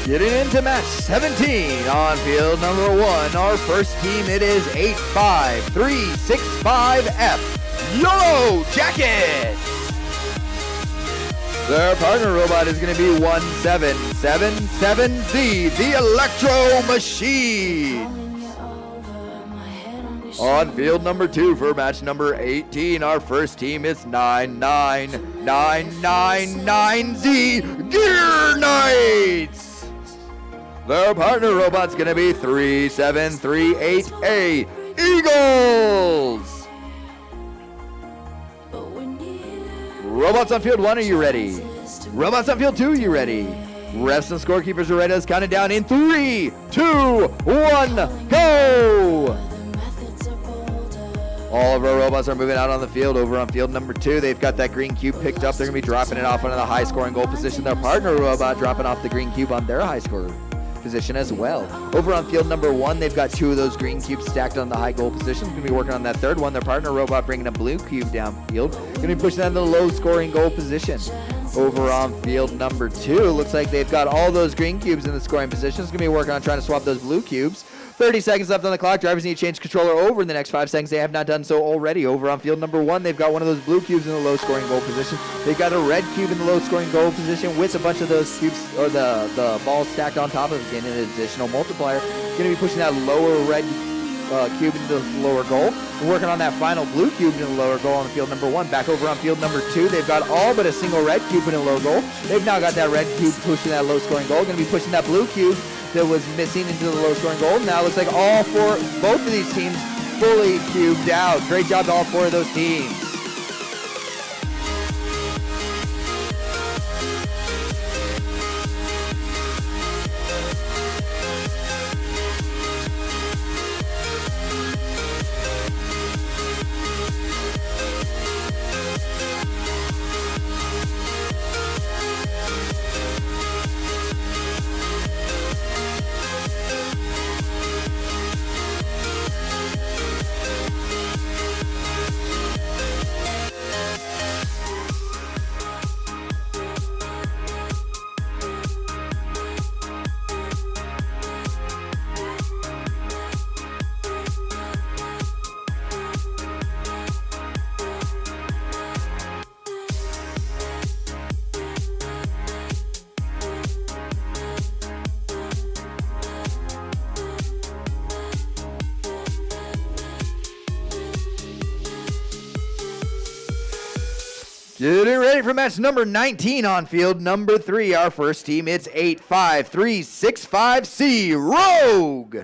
Getting into match 17 on field number 1. Our first team, it is 85365F, Yellow Jackets. Their partner robot is going to be 1777Z, the Electro Machine. On field number 2 for match number 18, our first team is 99999Z, Gear Knights. Their partner robot's gonna be 3738A, Eagles. Robots on field 1, are you ready? Robots on field 2, are you ready? Refs and scorekeepers are ready. Let's count it down in 3, 2, 1, go! All of our robots are moving out on the field. Over on field number 2, they've got that green cube picked up. They're going to be dropping it off into the high-scoring goal position. Their partner robot dropping off the green cube on their high-score position as well. Over on field number 1, they've got 2 of those green cubes stacked on the high goal position. Going to be working on that third one. Their partner robot bringing a blue cube downfield. Going to be pushing that in the low-scoring goal position. Over on field number 2, looks like they've got all those green cubes in the scoring positions. Going to be working on trying to swap those blue cubes. 30 seconds left on the clock. Drivers need to change controller over in the next 5 seconds. They have not done so already. Over on field number 1, they've got one of those blue cubes in the low-scoring goal position. They've got a red cube in the low-scoring goal position with a bunch of those cubes, or the balls stacked on top of it, getting an additional multiplier. Going to be pushing that lower red cube into the lower goal. We're working on that final blue cube in the lower goal on field number 1. Back over on field number 2, they've got all but a single red cube in the low goal. They've now got that red cube pushing that low-scoring goal. Going to be pushing that blue cube that was missing into the low-scoring goal. Now it looks like both of these teams fully cubed out. Great job to all 4 of those teams. Getting ready for match number 19 on field number 3. Our first team, it's 85365C, Rogue.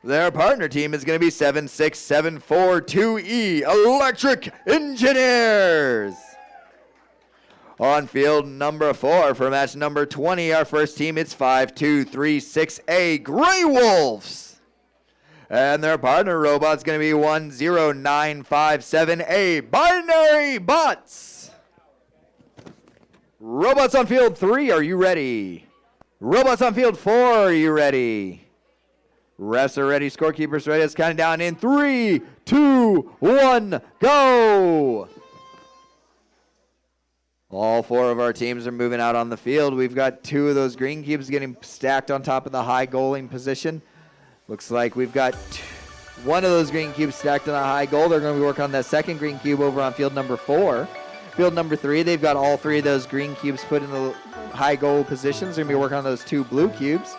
Their partner team is going to be 76742E, Electric Engineers. On field number 4 for match number 20, our first team, it's 5236A, Grey Wolves. And their partner robot's going to be 10957A, Binary Bots. Robots on field 3, are you ready? Robots on field 4, are you ready? Refs are ready, scorekeepers ready. Let's count it down in 3, 2, 1, go! All 4 of our teams are moving out on the field. We've got 2 of those green cubes getting stacked on top of the high goaling position. Looks like we've got 1 of those green cubes stacked on a high goal. They're going to be working on that second green cube over on field number 4. Field number 3, they've got all 3 of those green cubes put in the high goal positions. They're going to be working on those 2 blue cubes.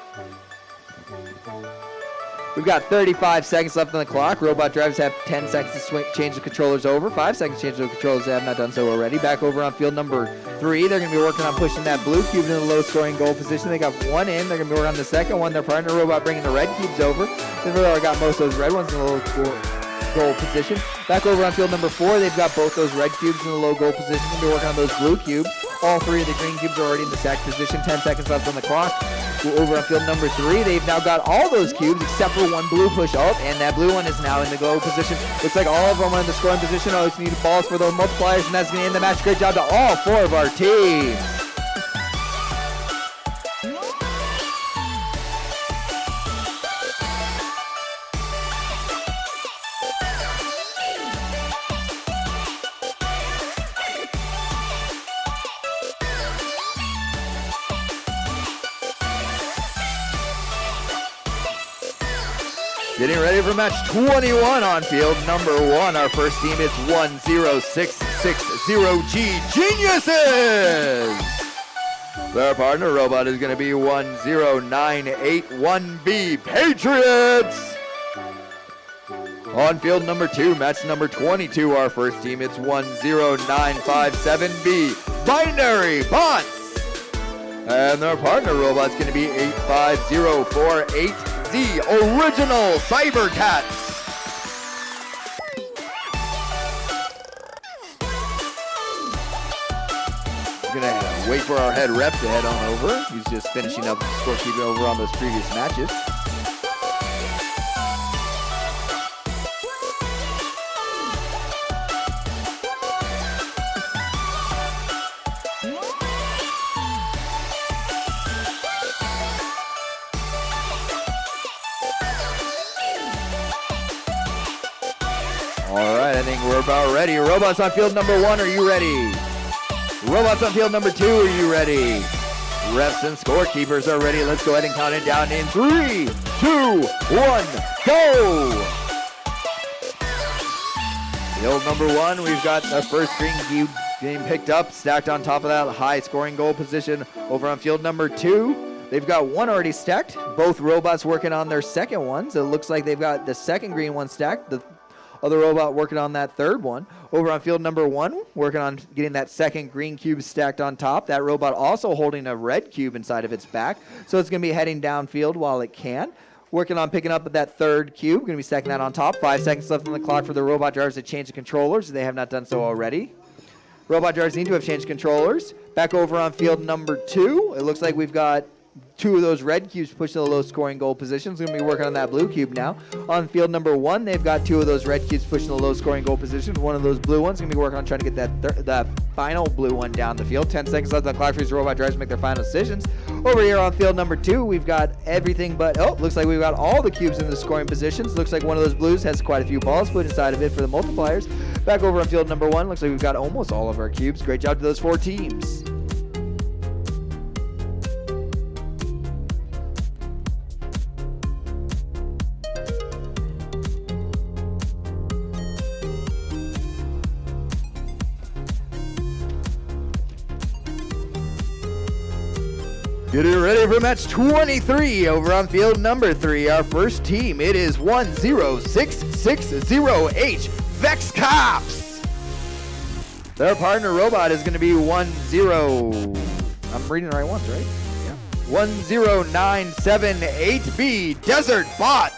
We've got 35 seconds left on the clock. Robot drivers have 10 seconds to change the controllers over. 5 seconds to change the controllers. They have not done so already. Back over on field number 3. They're going to be working on pushing that blue cube into the low-scoring goal position. They got 1 in. They're going to be working on the second one. Their partner robot bringing the red cubes over. They've already got most of those red ones in the low goal position. Back over on field number 4. They've got both those red cubes in the low goal position. They're going to be working on those blue cubes. All 3 of the green cubes are already in the stack position. 10 seconds left on the clock. Over on field number 3, they've now got all those cubes except for 1 blue push up, and that blue one is now in the goal position. Looks like all of them are in the scoring position. All you need balls for those multipliers, and that's going to end the match. Great job to all 4 of our teams. Getting ready for match 21 on field number 1. Our first team is 10660G Geniuses. Their partner robot is going to be 10981B Patriots. On field number 2, match number 22, our first team, it's 10957B Binary Bots. And their partner robot's going to be 85048Z Original Cybercats. We're going to wait for our head rep to head on over. He's just finishing up the scorekeeping over on those previous matches. All right, I think we're about ready. Robots on field number 1, are you ready? Robots on field number 2, are you ready? Refs and scorekeepers are ready. Let's go ahead and count it down in 3, 2, 1, go! Field number 1, we've got our first green cube being picked up, stacked on top of that high scoring goal position. Over on field number 2, they've got one already stacked. Both robots working on their second one. So it looks like they've got the second green one stacked. The other robot working on that third one. Over on field number 1, working on getting that second green cube stacked on top. That robot also holding a red cube inside of its back. So it's going to be heading downfield while it can. Working on picking up that third cube. Going to be stacking that on top. 5 seconds left on the clock for the robot drivers to change the controllers. They have not done so already. Robot drivers need to have changed controllers. Back over on field number 2. It looks like we've got 2 of those red cubes pushed to the low scoring goal positions. Going to be working on that blue cube now. On field number 1, they've got 2 of those red cubes pushed to the low scoring goal positions. One of those blue ones going to be working on trying to get that final blue one down the field. 10 seconds left on the clock for these robot drivers to make their final decisions. Over here on field number 2, we've got everything but, looks like we've got all the cubes in the scoring positions. Looks like one of those blues has quite a few balls put inside of it for the multipliers. Back over on field number 1, looks like we've got almost all of our cubes. Great job to those 4 teams. Getting ready for match 23 over on field number 3. Our first team, it is 10660H Vex Cops. Their partner robot is going to be 10. I'm reading the right ones, right? Yeah. 10978B Desert Bots.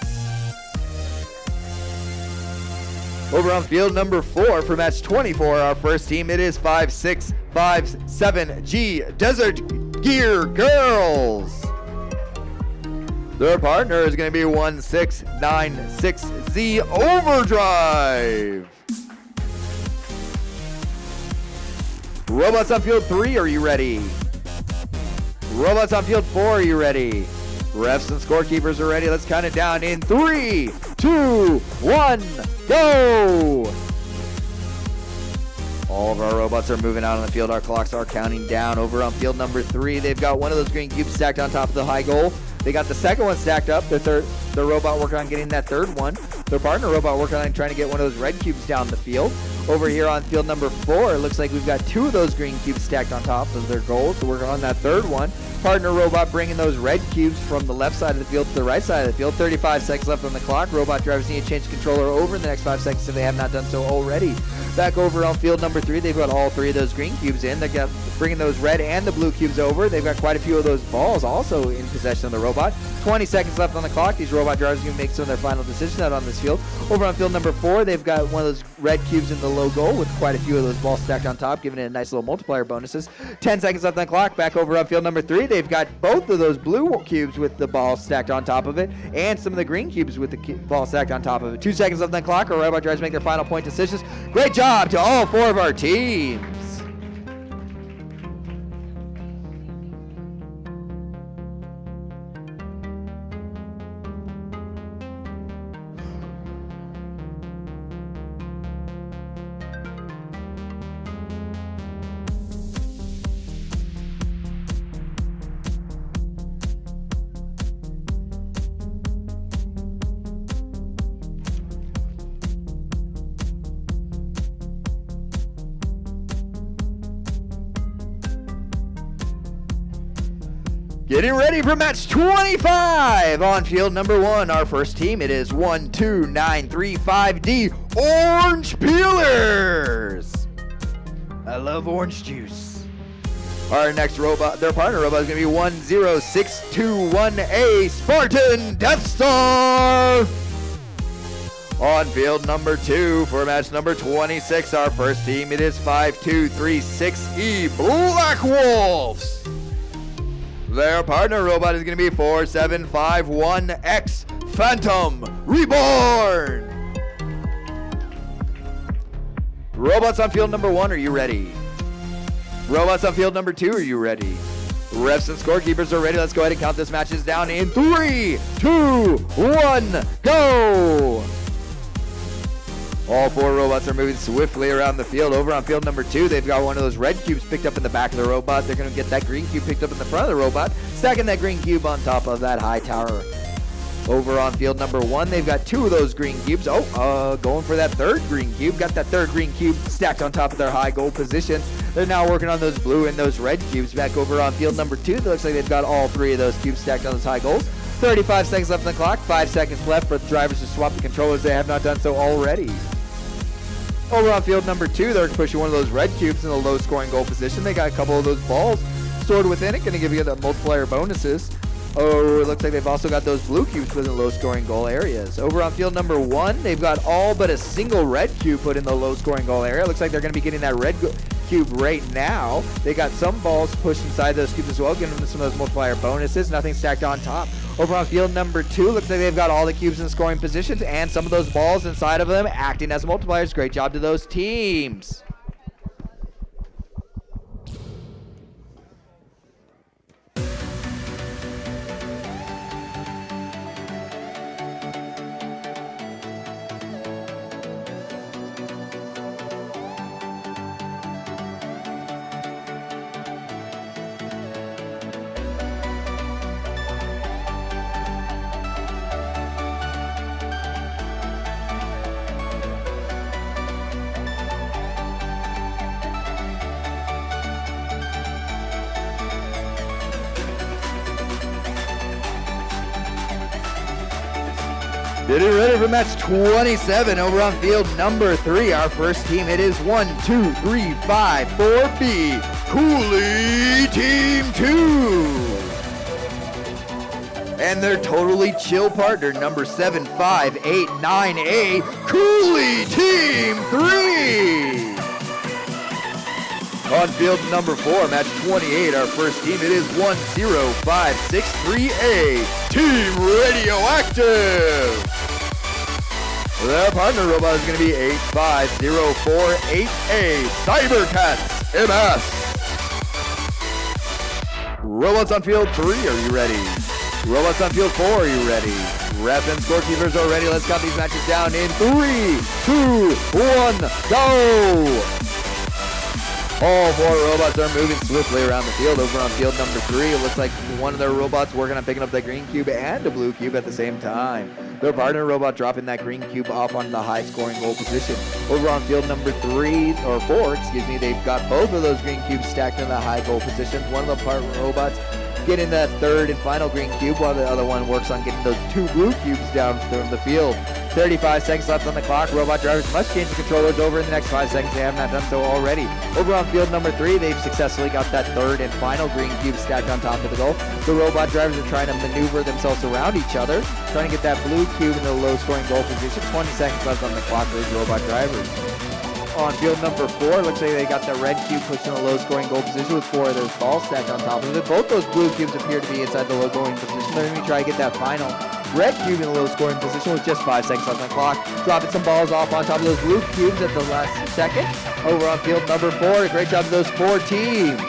Over on field number 4 for match 24, our first team, it is 5657G Desert Gear Girls. Their partner is going to be 1696Z Overdrive. Robots on field 3, are you ready? Robots on field 4, are you ready? Refs and scorekeepers are ready. Let's count it down in 3, 2, 1, go! All of our robots are moving out on the field. Our clocks are counting down. Over on field number 3, they've got one of those green cubes stacked on top of the high goal. They got the second one stacked up. Their robot working on getting that third one. Their partner robot working on trying to get one of those red cubes down the field. Over here on field number 4, it looks like we've got 2 of those green cubes stacked on top of their goals. So working on that third one. Partner robot bringing those red cubes from the left side of the field to the right side of the field. 35 seconds left on the clock. Robot drivers need to change the controller over in the next 5 seconds if they have not done so already. Back over on field number 3, they've got all 3 of those green cubes in. They're bringing those red and the blue cubes over. They've got quite a few of those balls also in possession of the robot. 20 seconds left on the clock. These robot drivers are going to make some of their final decisions out on this field. Over on field number 4, they've got one of those red cubes in the low goal with quite a few of those balls stacked on top, giving it a nice little multiplier bonuses. 10 seconds left on the clock. Back over on field number 3, they've got both of those blue cubes with the ball stacked on top of it and some of the green cubes with the ball stacked on top of it. 2 seconds left on the clock. Our robot drivers make their final point decisions. Great job to all 4 of our teams. Getting ready for match 25 on field number 1. Our first team, it is 12935D Orange Peelers. I love orange juice. Our next robot, their partner robot is going to be 10621A Spartan Death Star. On field number 2 for match number 26, our first team, it is 5236E Black Wolves. Their partner robot is going to be 4751X Phantom Reborn. Robots on field number 1, are you ready? Robots on field number 2, are you ready? Refs and scorekeepers are ready. Let's go ahead and count this matches down in 3, 2, 1, go! All 4 robots are moving swiftly around the field. Over on field number 2, they've got one of those red cubes picked up in the back of the robot. They're going to get that green cube picked up in the front of the robot, stacking that green cube on top of that high tower. Over on field number 1, they've got 2 of those green cubes. Going for that third green cube. Got that third green cube stacked on top of their high goal positions. They're now working on those blue and those red cubes. Back over on field number 2, it looks like they've got all 3 of those cubes stacked on those high goals. 35 seconds left on the clock. 5 seconds left for the drivers to swap the controllers. They have not done so already. Over on field number 2, they're pushing one of those red cubes in a low scoring goal position. They got a couple of those balls stored within it, going to give you the multiplier bonuses. Oh, it looks like they've also got those blue cubes within low scoring goal areas. Over on field number 1, they've got all but a single red cube put in the low scoring goal area. It looks like they're going to be getting that red cube right now. They got some balls pushed inside those cubes as well, giving them some of those multiplier bonuses. Nothing stacked on top. Over on field number 2, looks like they've got all the cubes in scoring positions and some of those balls inside of them acting as multipliers. Great job to those teams. Getting ready for match 27 over on field number 3. Our first team, it is 12354B Cooley Team 2. And their totally chill partner, number 7589A Cooley Team 3. On field number 4, match 28, our first team, it is 10563A Team Radioactive. Their partner robot is going to be 85048A Cybercats MS. Robots on field 3, are you ready? Robots on field 4, are you ready? Ref and scorekeepers are ready. Let's count these matches down in 3, 2, 1, go! All 4 robots are moving swiftly around the field. Over on field number 3, it looks like one of their robots working on picking up the green cube and a blue cube at the same time. Their partner robot dropping that green cube off on the high scoring goal position. Over on field number 4, they've got both of those green cubes stacked in the high goal positions. One of the partner robots getting that third and final green cube, while the other one works on getting those 2 blue cubes down from the field. 35 seconds left on the clock. Robot drivers must change the controllers over in the next 5 seconds. They have not done so already. Over on field number 3, they've successfully got that third and final green cube stacked on top of the goal. The robot drivers are trying to maneuver themselves around each other, trying to get that blue cube in the low scoring goal position. 20 seconds left on the clock for these robot drivers. On field number 4, looks like they got the red cube pushed in a low scoring goal position with 4 of those balls stacked on top of it. Both those blue cubes appear to be inside the low scoring position. They're going to try to get that final red cube in a low scoring position with just 5 seconds left on the clock. Dropping some balls off on top of those blue cubes at the last second. Over on field number 4, great job to those 4 teams.